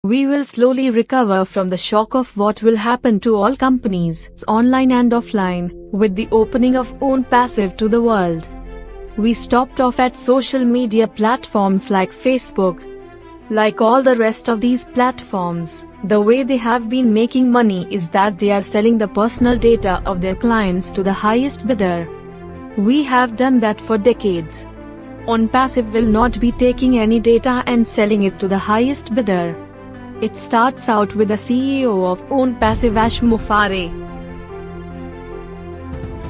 We will slowly recover from the shock of what will happen to all companies, online and offline, with the opening of ONPASSIVE to the world. We stopped off at social media platforms like Facebook. Like all the rest of these platforms, the way they have been making money is that they are selling the personal data of their clients to the highest bidder. We have done that for decades. ONPASSIVE will not be taking any data and selling it to the highest bidder. It starts out with the CEO of ONPASSIVE, Ash Mufareh.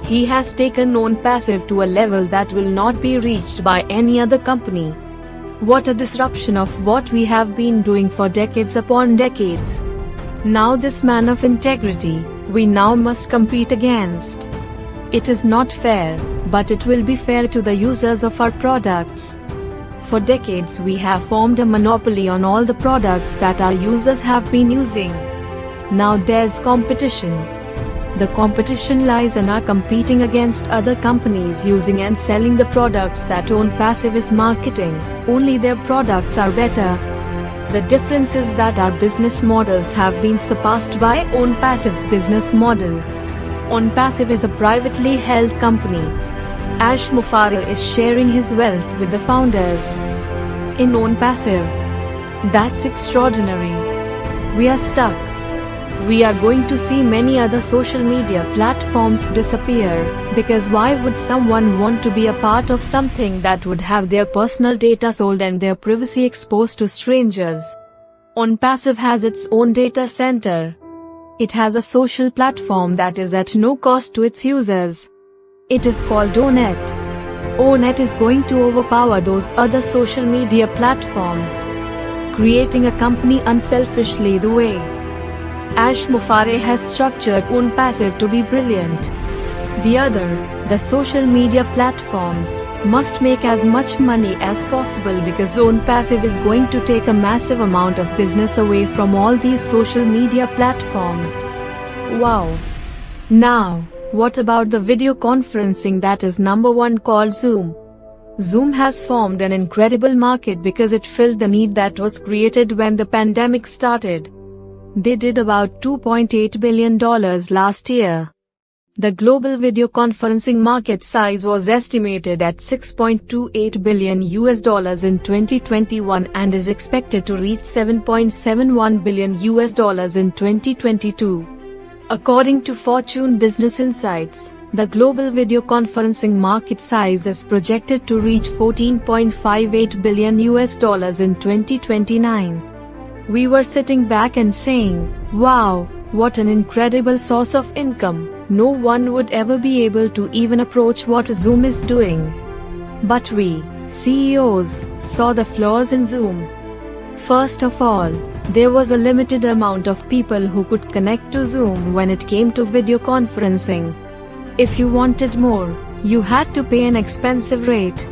He has taken ONPASSIVE to a level that will not be reached by any other company. What a disruption of what we have been doing for decades upon decades. Now this man of integrity, we now must compete against. It is not fair, but it will be fair to the users of our products. For decades we have formed a monopoly on all the products that our users have been using. Now there's competition. The competition lies in our competing against other companies using and selling the products that ONPASSIVE is marketing, only their products are better. The difference is that our business models have been surpassed by ONPASSIVE's business model. ONPASSIVE is a privately held company. Ash Mufareh is sharing his wealth with the founders in ONPASSIVE. That's extraordinary. We are stuck. We are going to see many other social media platforms disappear, because why would someone want to be a part of something that would have their personal data sold and their privacy exposed to strangers? ONPASSIVE has its own data center. It has a social platform that is at no cost to its users. It is called ONET. ONET is going to overpower those other social media platforms, creating a company unselfishly the way Ash Mufareh has structured ONPASSIVE to be brilliant. The social media platforms, must make as much money as possible because ONPASSIVE is going to take a massive amount of business away from all these social media platforms. Wow! Now, what about the video conferencing that is number one called Zoom? Zoom has formed an incredible market because it filled the need that was created when the pandemic started. They did about $2.8 billion last year. The global video conferencing market size was estimated at $6.28 billion in 2021 and is expected to reach $7.71 billion in 2022. According to Fortune Business Insights, the global video conferencing market size is projected to reach $14.58 billion in 2029. We were sitting back and saying, wow, what an incredible source of income. No one would ever be able to even approach what Zoom is doing. But we, CEOs, saw the flaws in Zoom. First of all, there was a limited amount of people who could connect to Zoom when it came to video conferencing. If you wanted more, you had to pay an expensive rate.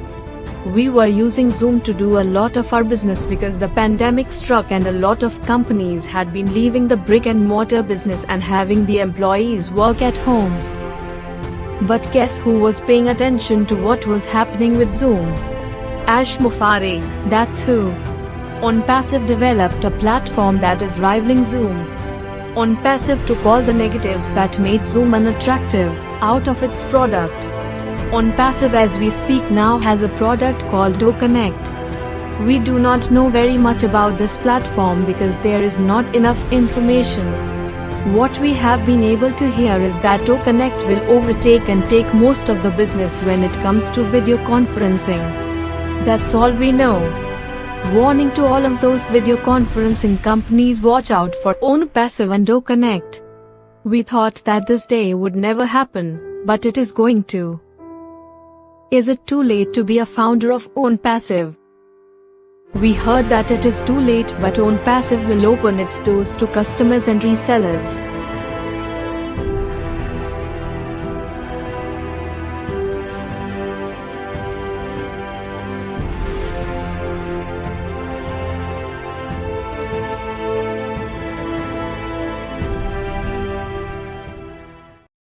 We were using Zoom to do a lot of our business because the pandemic struck and a lot of companies had been leaving the brick-and-mortar business and having the employees work at home. But guess who was paying attention to what was happening with Zoom? Ash Mufareh, that's who. ONPASSIVE developed a platform that is rivaling Zoom. ONPASSIVE took all the negatives that made Zoom unattractive out of its product. ONPASSIVE as we speak now has a product called DoConnect. We do not know very much about this platform because there is not enough information. What we have been able to hear is that DoConnect will overtake and take most of the business when it comes to video conferencing. That's all we know. Warning to all of those video conferencing companies, watch out for ONPASSIVE and DoConnect. We thought that this day would never happen, but it is going to. Is it too late to be a founder of ONPASSIVE? We heard that it is too late, but ONPASSIVE will open its doors to customers and resellers.